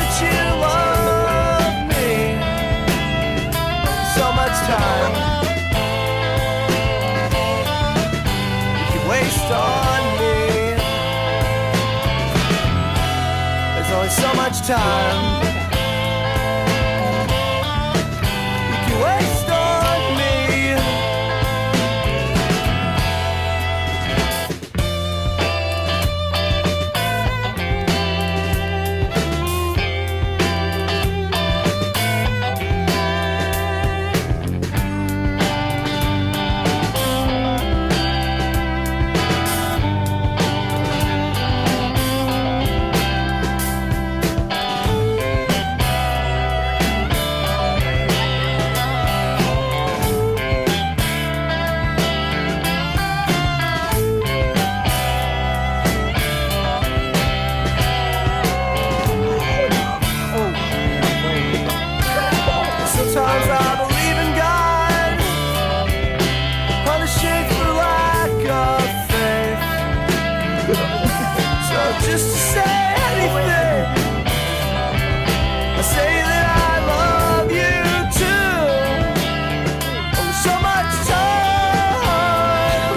that you love me so much time. You waste on me. There's only so much time. You can waste on me. Sometimes I believe in God, punishing for lack of faith. So just to say anything, I say that I love you too. Only so much time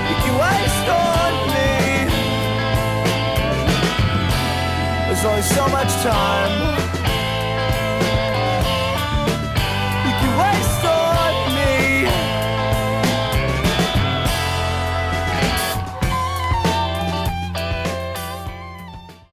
you can waste on me. There's only so much time.